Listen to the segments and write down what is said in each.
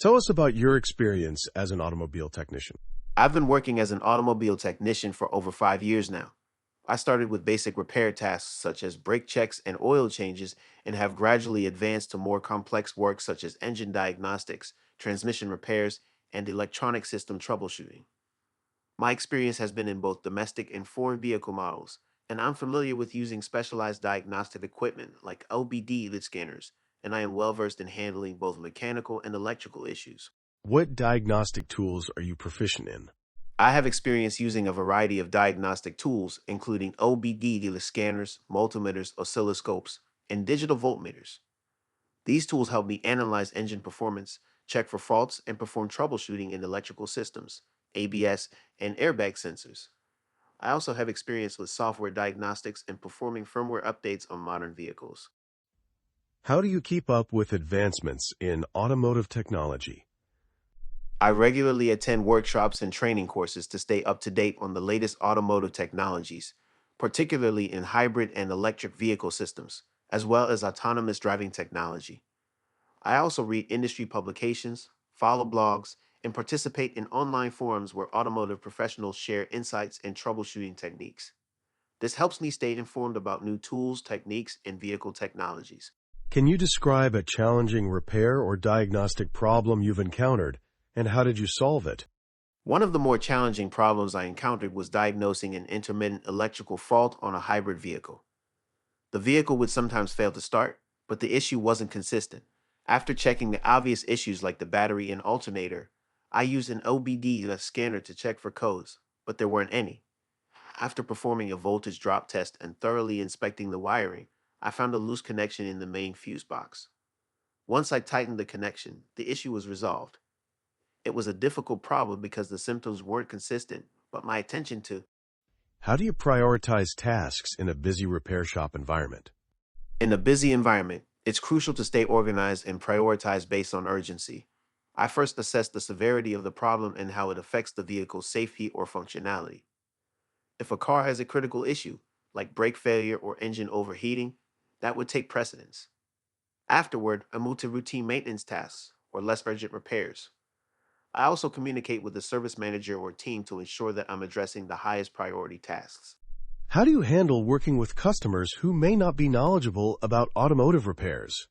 Tell us about your experience as an automobile technician. I've been working as an automobile technician for over 5 years now. I started with basic repair tasks such as brake checks and oil changes and have gradually advanced to more complex work such as engine diagnostics, transmission repairs, and electronic system troubleshooting. My experience has been in both domestic and foreign vehicle models, and I'm familiar with using specialized diagnostic equipment like OBD lid scanners, and I am well versed in handling both mechanical and electrical issues. What diagnostic tools are you proficient in? I have experience using a variety of diagnostic tools, including OBD dealer scanners, multimeters, oscilloscopes, and digital voltmeters. These tools help me analyze engine performance, check for faults, and perform troubleshooting in electrical systems, ABS, and airbag sensors. I also have experience with software diagnostics and performing firmware updates on modern vehicles. How do you keep up with advancements in automotive technology? I regularly attend workshops and training courses to stay up to date on the latest automotive technologies, particularly in hybrid and electric vehicle systems, as well as autonomous driving technology. I also read industry publications, follow blogs, and participate in online forums where automotive professionals share insights and troubleshooting techniques. This helps me stay informed about new tools, techniques, and vehicle technologies. Can you describe a challenging repair or diagnostic problem you've encountered, and how did you solve it? One of the more challenging problems I encountered was diagnosing an intermittent electrical fault on a hybrid vehicle. The vehicle would sometimes fail to start, but the issue wasn't consistent. After checking the obvious issues like the battery and alternator, I used an OBD scanner to check for codes, but there weren't any. After performing a voltage drop test and thoroughly inspecting the wiring, I found a loose connection in the main fuse box. Once I tightened the connection, the issue was resolved. It was a difficult problem because the symptoms weren't consistent, but my attention to How do you prioritize tasks in a busy repair shop environment? In a busy environment, it's crucial to stay organized and prioritize based on urgency. I first assess the severity of the problem and how it affects the vehicle's safety or functionality. If a car has a critical issue, like brake failure or engine overheating, that would take precedence. Afterward, I move to routine maintenance tasks or less urgent repairs. I also communicate with the service manager or team to ensure that I'm addressing the highest priority tasks. How do you handle working with customers who may not be knowledgeable about automotive repairs?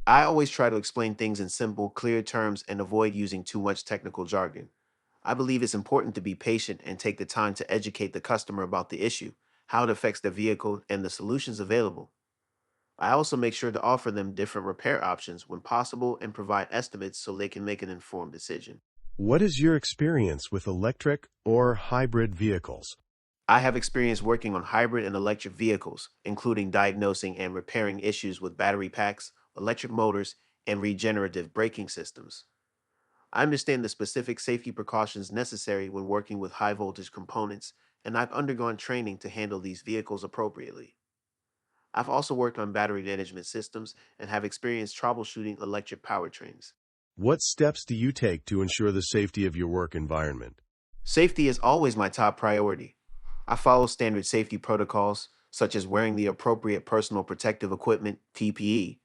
I always try to explain things in simple, clear terms and avoid using too much technical jargon. I believe it's important to be patient and take the time to educate the customer about the issue, how it affects their vehicle, and the solutions available. I also make sure to offer them different repair options when possible and provide estimates so they can make an informed decision. What is your experience with electric or hybrid vehicles? I have experience working on hybrid and electric vehicles, including diagnosing and repairing issues with battery packs, electric motors, and regenerative braking systems. I understand the specific safety precautions necessary when working with high voltage components, and I've undergone training to handle these vehicles appropriately. I've also worked on battery management systems and have experience troubleshooting electric powertrains. What steps do you take to ensure the safety of your work environment? Safety is always my top priority. I follow standard safety protocols, such as wearing the appropriate personal protective equipment, PPE,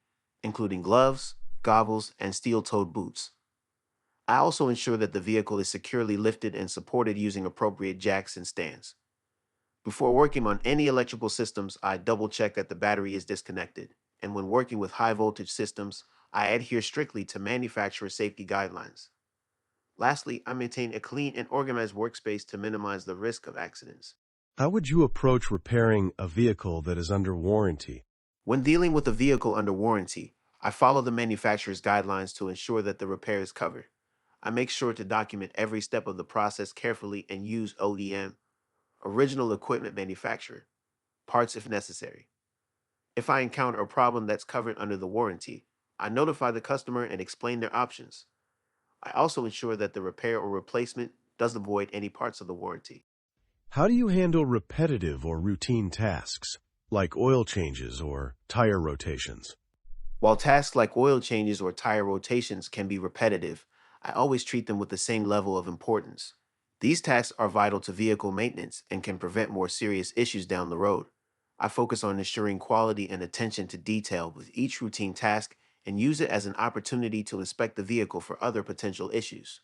including gloves, goggles, and steel toed boots. I also ensure that the vehicle is securely lifted and supported using appropriate jacks and stands. Before working on any electrical systems, I double check that the battery is disconnected. And when working with high voltage systems, I adhere strictly to manufacturer safety guidelines. Lastly, I maintain a clean and organized workspace to minimize the risk of accidents. How would you approach repairing a vehicle that is under warranty? When dealing with a vehicle under warranty, I follow the manufacturer's guidelines to ensure that the repair is covered. I make sure to document every step of the process carefully and use OEM, original equipment manufacturer, parts if necessary. If I encounter a problem that's covered under the warranty, I notify the customer and explain their options. I also ensure that the repair or replacement doesn't void any parts of the warranty. How do you handle repetitive or routine tasks, like oil changes or tire rotations? While tasks like oil changes or tire rotations can be repetitive, I always treat them with the same level of importance. These tasks are vital to vehicle maintenance and can prevent more serious issues down the road. I focus on ensuring quality and attention to detail with each routine task and use it as an opportunity to inspect the vehicle for other potential issues.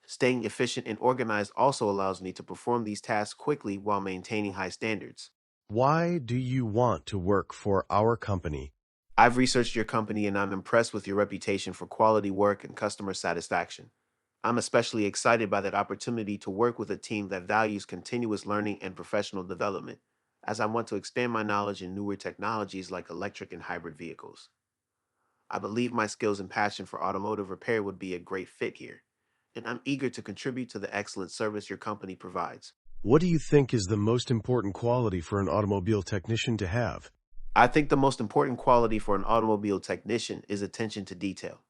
Staying efficient and organized also allows me to perform these tasks quickly while maintaining high standards. Why do you want to work for our company? I've researched your company and I'm impressed with your reputation for quality work and customer satisfaction. I'm especially excited by that opportunity to work with a team that values continuous learning and professional development, as I want to expand my knowledge in newer technologies like electric and hybrid vehicles. I believe my skills and passion for automotive repair would be a great fit here, and I'm eager to contribute to the excellent service your company provides. What do you think is the most important quality for an automobile technician to have? I think the most important quality for an automobile technician is attention to detail.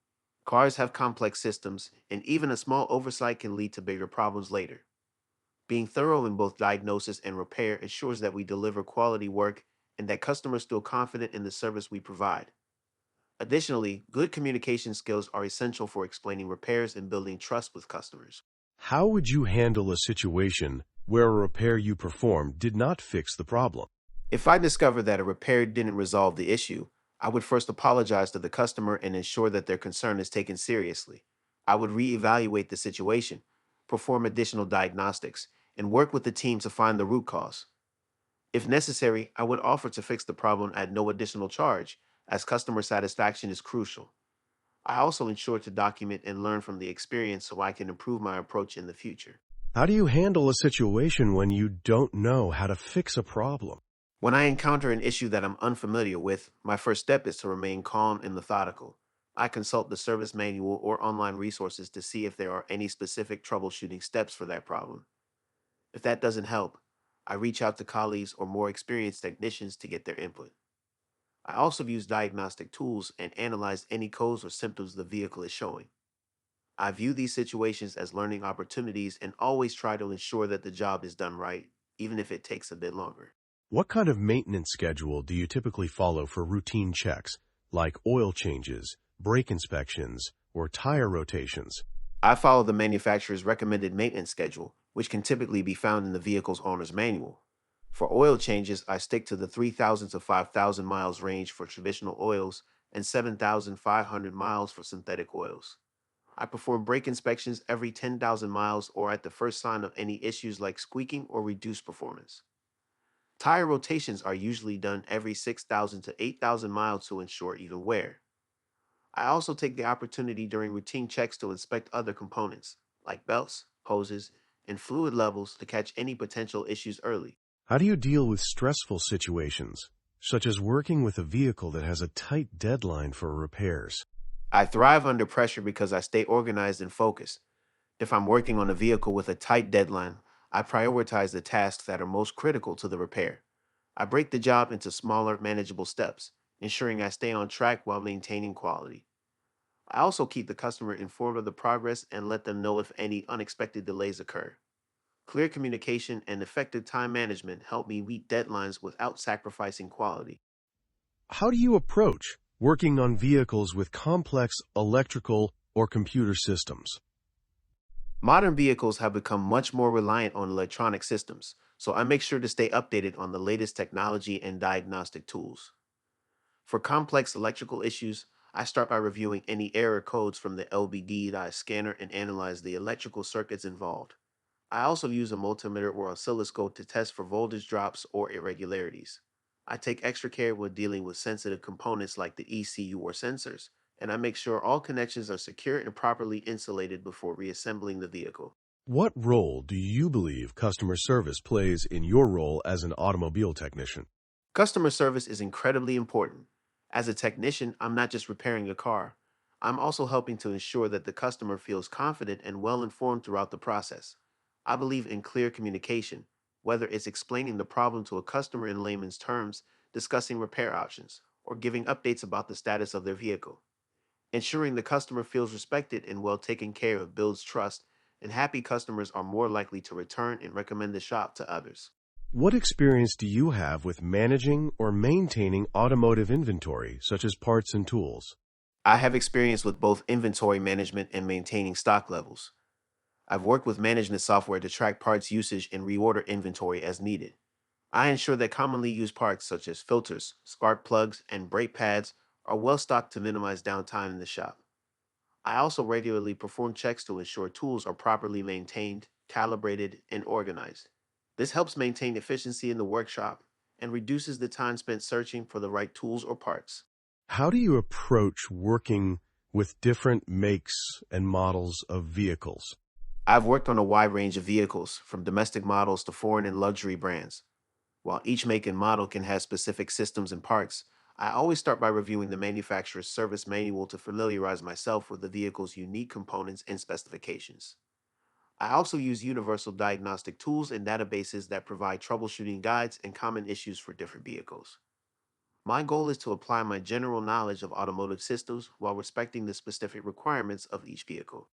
Cars have complex systems, and even a small oversight can lead to bigger problems later. Being thorough in both diagnosis and repair ensures that we deliver quality work and that customers feel confident in the service we provide. Additionally, good communication skills are essential for explaining repairs and building trust with customers. How would you handle a situation where a repair you performed did not fix the problem? If I discover that a repair didn't resolve the issue, I would first apologize to the customer and ensure that their concern is taken seriously. I would reevaluate the situation, perform additional diagnostics, and work with the team to find the root cause. If necessary, I would offer to fix the problem at no additional charge, as customer satisfaction is crucial. I also ensure to document and learn from the experience so I can improve my approach in the future. How do you handle a situation when you don't know how to fix a problem? When I encounter an issue that I'm unfamiliar with, my first step is to remain calm and methodical. I consult the service manual or online resources to see if there are any specific troubleshooting steps for that problem. If that doesn't help, I reach out to colleagues or more experienced technicians to get their input. I also use diagnostic tools and analyze any codes or symptoms the vehicle is showing. I view these situations as learning opportunities and always try to ensure that the job is done right, even if it takes a bit longer. What kind of maintenance schedule do you typically follow for routine checks, like oil changes, brake inspections, or tire rotations? I follow the manufacturer's recommended maintenance schedule, which can typically be found in the vehicle's owner's manual. For oil changes, I stick to the 3,000 to 5,000 miles range for traditional oils and 7,500 miles for synthetic oils. I perform brake inspections every 10,000 miles or at the first sign of any issues like squeaking or reduced performance. Tire rotations are usually done every 6,000 to 8,000 miles to ensure even wear. I also take the opportunity during routine checks to inspect other components, like belts, hoses, and fluid levels to catch any potential issues early. How do you deal with stressful situations, such as working with a vehicle that has a tight deadline for repairs? I thrive under pressure because I stay organized and focused. If I'm working on a vehicle with a tight deadline, I prioritize the tasks that are most critical to the repair. I break the job into smaller, manageable steps, ensuring I stay on track while maintaining quality. I also keep the customer informed of the progress and let them know if any unexpected delays occur. Clear communication and effective time management help me meet deadlines without sacrificing quality. How do you approach working on vehicles with complex electrical or computer systems? Modern vehicles have become much more reliant on electronic systems, so I make sure to stay updated on the latest technology and diagnostic tools. For complex electrical issues, I start by reviewing any error codes from the LBD scanner and analyze the electrical circuits involved. I also use a multimeter or oscilloscope to test for voltage drops or irregularities. I take extra care when dealing with sensitive components like the ECU or sensors, and I make sure all connections are secure and properly insulated before reassembling the vehicle. What role do you believe customer service plays in your role as an automobile technician? Customer service is incredibly important. As a technician, I'm not just repairing a car, I'm also helping to ensure that the customer feels confident and well informed throughout the process. I believe in clear communication, whether it's explaining the problem to a customer in layman's terms, discussing repair options, or giving updates about the status of their vehicle. Ensuring the customer feels respected and well taken care of builds trust, and happy customers are more likely to return and recommend the shop to others. What experience do you have with managing or maintaining automotive inventory, such as parts and tools? I have experience with both inventory management and maintaining stock levels. I've worked with management software to track parts usage and reorder inventory as needed. I ensure that commonly used parts such as filters, spark plugs, and brake pads are well stocked to minimize downtime in the shop. I also regularly perform checks to ensure tools are properly maintained, calibrated, and organized. This helps maintain efficiency in the workshop and reduces the time spent searching for the right tools or parts. How do you approach working with different makes and models of vehicles? I've worked on a wide range of vehicles, from domestic models to foreign and luxury brands. While each make and model can have specific systems and parts, I always start by reviewing the manufacturer's service manual to familiarize myself with the vehicle's unique components and specifications. I also use universal diagnostic tools and databases that provide troubleshooting guides and common issues for different vehicles. My goal is to apply my general knowledge of automotive systems while respecting the specific requirements of each vehicle.